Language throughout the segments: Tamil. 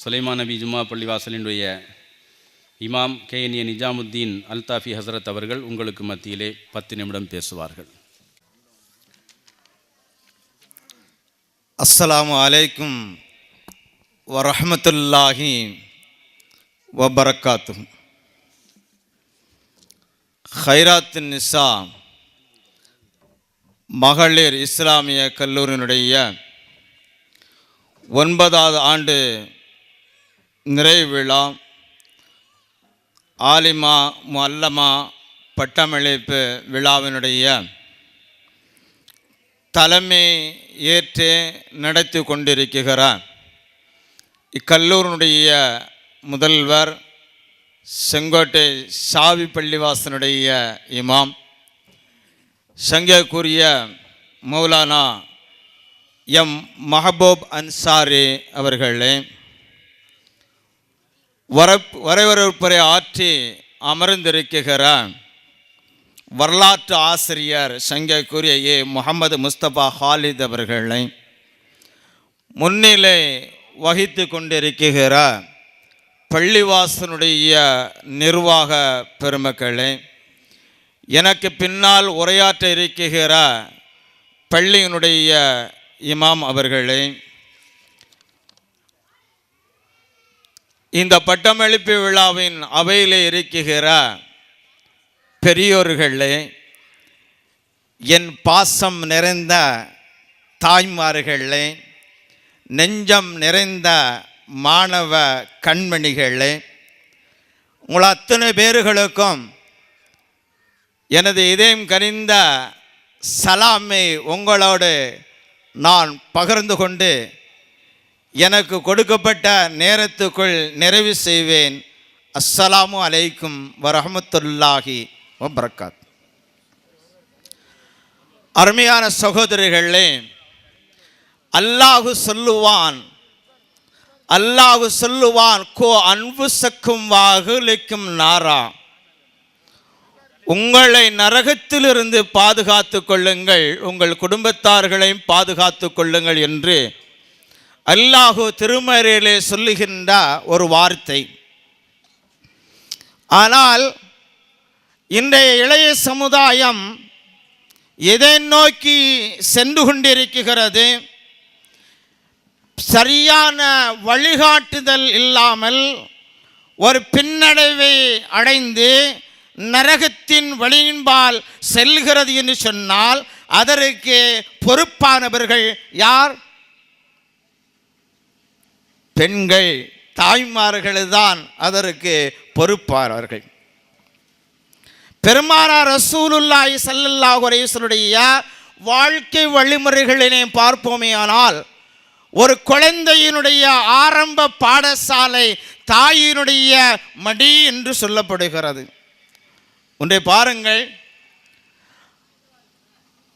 சுலைமான் நபி ஜும்மா பள்ளிவாசலினுடைய இமாம் KNA நிஜாமுத்தீன் அல்தாஃபி ஹசரத் அவர்கள் உங்களுக்கு மத்தியிலே 10 நிமிடம் பேசுவார்கள். அஸ்ஸலாமு அலைக்கும் வரஹ்மத்துல்லாஹி வபரகாத்துஹு. ஹைராத் நிசா மகளிர் இஸ்லாமிய கல்லூரியினுடைய 9வது ஆண்டு நிறைவு விழா ஆலிமா முஅல்லமா பட்டமளிப்பு விழாவினுடைய தலைமை ஏற்று நடத்தி கொண்டிருக்கிறார் இக்கல்லூரினுடைய முதல்வர் செங்கோட்டை ஷாவி பள்ளிவாசனுடைய இமாம் சங்கைக்குரிய மௌலானா எம் மஹபூப் அன்சாரி அவர்களே, வரவேற்புரை ஆற்றி அமர்ந்திருக்கிற வரலாற்று ஆசிரியர் சங்கைக்குரிய முகமது முஸ்தபா ஹாலித் அவர்களை, முன்னிலை வகித்து கொண்டிருக்கிற பள்ளிவாசனுடைய நிர்வாக பெருமக்களே, எனக்கு பின்னால் உரையாற்ற இருக்கிற பள்ளியினுடைய இமாம் அவர்களே, இந்த பட்டமளிப்பு விழாவின் அவையில் இருக்கிற பெரியோர்களே, என் பாசம் நிறைந்த தாய்மார்களே, நெஞ்சம் நிறைந்த மாணவ கண்மணிகளே, உங்கள் அத்தனை பேர்களுக்கும் எனது இதயம் கனிந்த சலாமை உங்களோடு நான் பகிர்ந்து கொண்டு எனக்கு கொடுக்கப்பட்ட நேரத்துக்குள் நிறைவு செய்வேன். அஸ்ஸலாமு அலைக்கும் வரஹ்மத்துல்லாஹி வபரகாத். அருமையான சகோதரிகளே, அல்லாஹு சொல்லுவான் கோ அன்ஃபுஸக்கும் வஅஹ்லிக்கும் நாரா, உங்களை நரகத்திலிருந்து பாதுகாத்து கொள்ளுங்கள், உங்கள் குடும்பத்தார்களையும் பாதுகாத்து கொள்ளுங்கள் என்று அல்லாஹு திருமறையிலே சொல்லுகின்ற ஒரு வார்த்தை. ஆனால் இன்றைய இளைய சமுதாயம் எதை நோக்கி சென்று கொண்டிருக்கிறது? சரியான வழிகாட்டுதல் இல்லாமல் ஒரு பின்னடைவை அடைந்து நரகத்தின் வழியின்பால் செல்கிறது என்று சொன்னால் அதற்கு பொறுப்பானவர்கள் யார்? பெண்கள், தாய்மார்கள் தான் அதற்கு பொறுப்பானவர்கள். பெருமானார் ரசூலுல்லாஹி ஸல்லல்லாஹு அலைஹி வஸல்லம் வாழ்க்கை வழிமுறைகளினை பார்ப்போமேயானால், ஒரு குழந்தையினுடைய ஆரம்ப பாடசாலை தாயினுடைய மடி என்று சொல்லப்படுகிறது. ஒன்றை பாருங்கள்,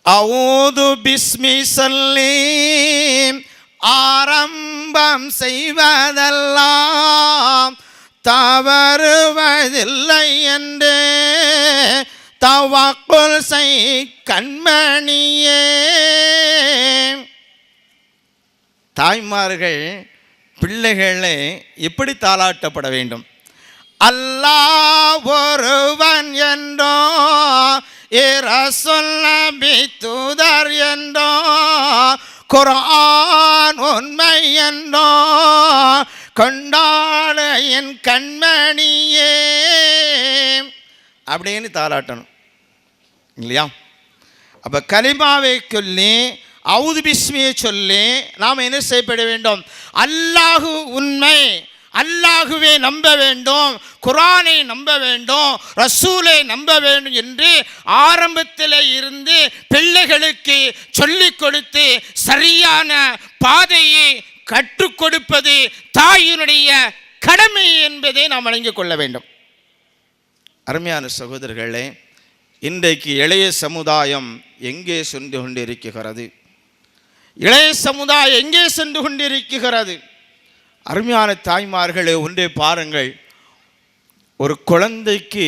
அஊது பிஸ்மி ஸல்லீம், ஆரம்பம் செய்வதெல்லாம் தவறுவதில்லை என்று தவக்குல் செய் கண்மணியே. தாய்மார்கள் பிள்ளைகளை எப்படி தாளாட்டப்பட வேண்டும்? அல்லாஹ் ஒருவன் என்றோ, ரசூல் நபி தூதர் என்றோ, குர்ஆன் உண்மை என்றோ கொண்டாட என் கண்மணியே அப்படின்னு தாளாட்டணும் இல்லையா? அப்போ கலிமாவை சொல்லி அவுது பிஸ்மியை சொல்லி நாம் என்ன செய்யப்பட வேண்டும்? அல்லாஹு உண்மை, அல்லாஹுவே நம்ப வேண்டும், குர்ஆனை நம்ப வேண்டும், ரசூலை நம்ப வேண்டும் என்று ஆரம்பத்தில் இருந்து பிள்ளைகளுக்கு சொல்லிக் கொடுத்து சரியான பாதையை கற்றுக் கொடுப்பது தாயினுடைய கடமை என்பதை நாம் வழங்கிக் கொள்ள வேண்டும். அருமையான சகோதரர்களே, இன்றைக்கு இளைய சமுதாயம் எங்கே சென்று கொண்டிருக்கிறது? இளைய சமுதாயம் எங்கே சென்று கொண்டிருக்கிறது? அருமையான தாய்மார்களே, ஒன்றை பாருங்கள். ஒரு குழந்தைக்கு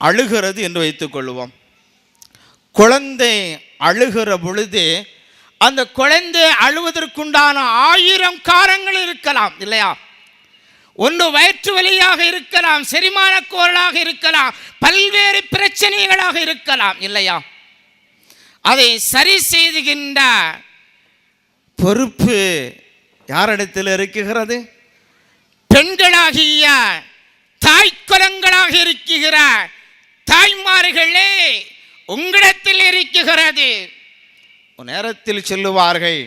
அழுகிறது என்று வைத்துக்கொள்வோம். குழந்தை அழுகிற பொழுது அந்த குழந்தை அழுவதற்குண்டான 1000 காரணங்கள் இருக்கலாம் இல்லையா? ஒன்று வயிற்று வலியாக இருக்கலாம், செரிமான கோளாக இருக்கலாம், பல்வேறு பிரச்சனைகளாக இருக்கலாம் இல்லையா? அதை சரி செய்துகின்ற பொறுப்பு யாரிடத்தில் இருக்குகிறது? பெண்களாகிய தாய்க்குலங்களாக இருக்கிற தாய்மார்களே உங்களிடத்தில் இருக்கிறது. நேரத்தில் சொல்லுவார்கள்,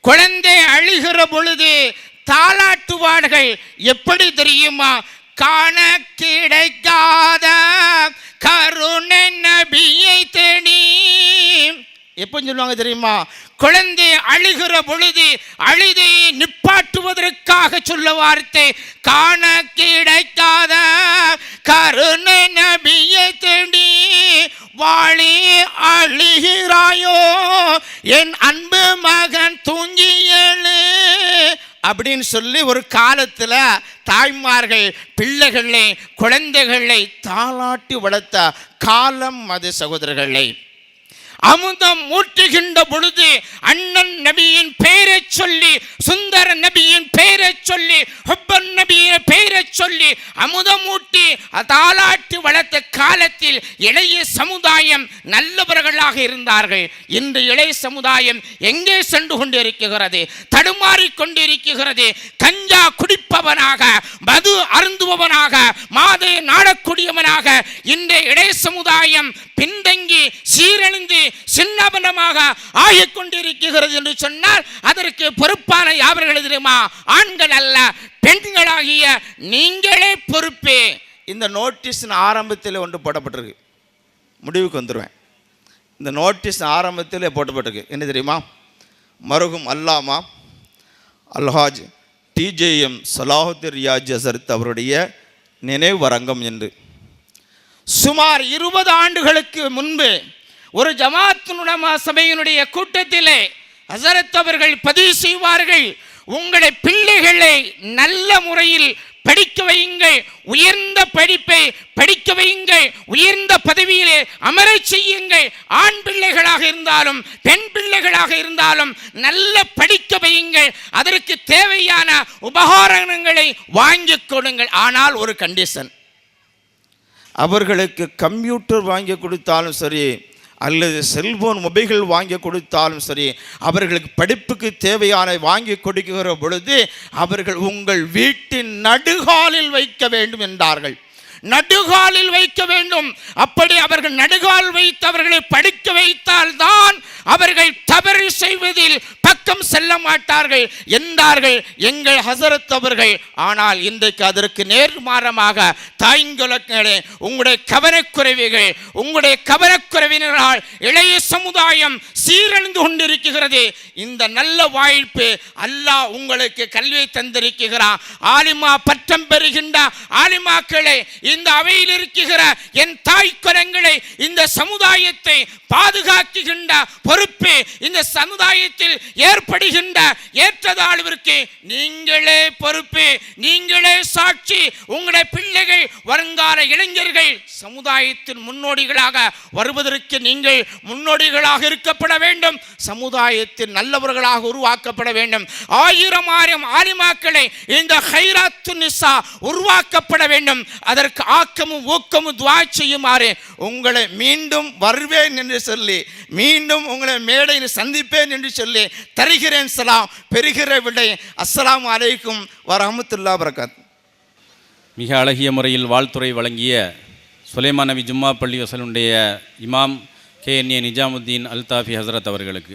குழந்தை அழுகிற பொழுது தாளாட்டுவார்கள். எப்படி தெரியுமா? காண கிடைக்காத கருணை நபியை தேடி. எப்போ சொல்லுவாங்க தெரியுமா? குழந்தை அழுகிற பொழுது அழுதையை நிப்பாட்டுவதற்காக சொல்ல வார்த்தை, காண கிடைக்காத கருணை நபியை தேடி வாழி அழுகிறாயோ என் அன்பு மகன் தூங்கி எழு அப்படின்னு சொல்லி ஒரு காலத்தில் தாய்மார்கள் பிள்ளைகளை குழந்தைகளை தாளாட்டி வளர்த்த காலம் அது சகோதரர்களை. அமுதம் ஊற்றுகின்ற பொழுது அண்ணன் நபியின் பெயரை சொல்லி, சுந்தர நபியின் பெயரை சொல்லி, ஹுப்பன் நபியின் பெயரை சொல்லி அமுதம் ஊட்டி தாளாட்டி வளர்த்த காலத்தில் இளைய சமுதாயம் நல்லவர்களாக இருந்தார்கள். இன்று இளைய சமுதாயம் எங்கே சென்று கொண்டிருக்கிறது? தடுமாறிக் கொண்டிருக்கிறது. கஞ்சா குடிப்பவனாக, மது அருந்துபவனாக, மாதை நாடக்கூடியவனாக இன்றைய இளைய சமுதாயம் பின்தங்கி சீரழிந்து சின்னபனமாக ஆகிக் கொண்டிருக்கிறது என்று சொன்னால் அதற்கு பொறுப்பான யாவர்கள் தெரியுமா? ஆண்கள் அல்ல, பெண்களாகிய நீங்களே பொறுப்பே. இந்த நோட்டீஸ் ஆரம்பத்தில் ஒன்று போடப்பட்டிருக்கு, முடிவுக்கு வந்துடுவேன். இந்த நோட்டீஸ் ஆரம்பத்தில் போடப்பட்டிருக்கு. என்ன தெரியுமா? மருகும் அல்லாமா அல்ஹாஜ் டிஜேஎம் சலாஹுத்தீன் ரியாஜ் ஹசரத் அவருடைய நினைவரங்கம் என்று. சுமார் 20 ஆண்டுகளுக்கு முன்பு ஒரு ஜமாத்துல் உலமா சபையினுடைய கூட்டத்திலே ஹசரத் அவர்கள் பதிவு செய்வார்கள், உங்களுடைய பிள்ளைகளை நல்ல முறையில் படிக்க வையுங்கள், உயர்ந்த படிப்பை படிக்க வையுங்கள், உயர்ந்த பதவியிலே அமர செய்யுங்கள். ஆண் பிள்ளைகளாக இருந்தாலும் பெண் பிள்ளைகளாக இருந்தாலும் நல்ல படிக்க வையுங்கள். அதற்கு தேவையான உபகரணங்களை வாங்கி கொடுங்கள். ஆனால் ஒரு கண்டிஷன், அவர்களுக்கு கம்ப்யூட்டர் வாங்கி கொடுத்தாலும் சரி அல்லது செல்போன் மொபைல்கள் வாங்கி கொடுத்தாலும் சரி, அவர்களுக்கு படிப்புக்கு தேவையான வாங்கி கொடுக்கிற பொழுது அவர்கள் உங்கள் வீட்டின் நடுகாலில் வைக்க வேண்டும் என்றார்கள். நடுகாலில் வைக்க வேண்டும். அப்படி அவர்கள் நடுகால் வைத்து அவர்களை படிக்க வைத்தால் தான் அவர்கள் தவறு செய்வதில் பக்கம் செல்ல மாட்டார்கள் என்றார்கள் எங்கள் ஹசரத் அவர்கள். ஆனால் இன்றைக்கு அதற்கு நேர்மாறமாக தாய்களே, உங்களுடைய கவனக்குறைவுகள், உங்களுடைய கவனக்குறைவினரால் இளைய சமுதாயம் சீரழிந்து கொண்டிருக்கிறது. இந்த நல்ல வாய்ப்பு அல்லாஹ் உங்களுக்கு கல்வியை தந்திருக்கிறார். ஆலிமா பட்டம் பெறுகின்ற ஆலிமாக்களை, இந்த அவையில் இருக்கிற என் தாய்க்கரங்களை, இந்த சமுதாயத்தை பாதுகாக்கின்ற பொறுப்பு இந்த சமுதாயத்தில் ஏற்படுகின்ற ஏற்றதாழ்விற்கு நீங்களே பொறுப்பு, நீங்களே சாட்சி. உங்களுடைய பிள்ளைகள், வருங்கால இளைஞர்கள் சமுதாயத்தின் முன்னோடிகளாக வருவதற்கு நீங்கள் முன்னோடிகளாக இருக்கப்பட வேண்டும். சமுதாயத்தில் நல்லவர்களாக உருவாக்கப்பட வேண்டும். 1000 ஆலிமாக்களை இந்த ஹைராத்து நிசா உருவாக்கப்பட வேண்டும். அதற்கு ஆக்கமும் ஊக்கமும் துஆ செய்யுமாறு உங்களை மீண்டும் வருவேன் என்று சொல்லி, மீண்டும் உங்களை மேடையில் சந்திப்பேன் என்று சொல்லி தருகிறேன் சலாம். பெறுகிற விடை அஸ்ஸலாமு அலைக்கும் வரஹ்மத்துல்லாஹி வபரகாத்துஹு. மிக அழகிய முறையில் வாழ்த்துறை வழங்கிய சுலைமான் நபி ஜும்மா பள்ளி வசலுடைய இமாம் KNA நிஜாமுத்தீன் அல்தாஃபி ஹசரத் அவர்களுக்கு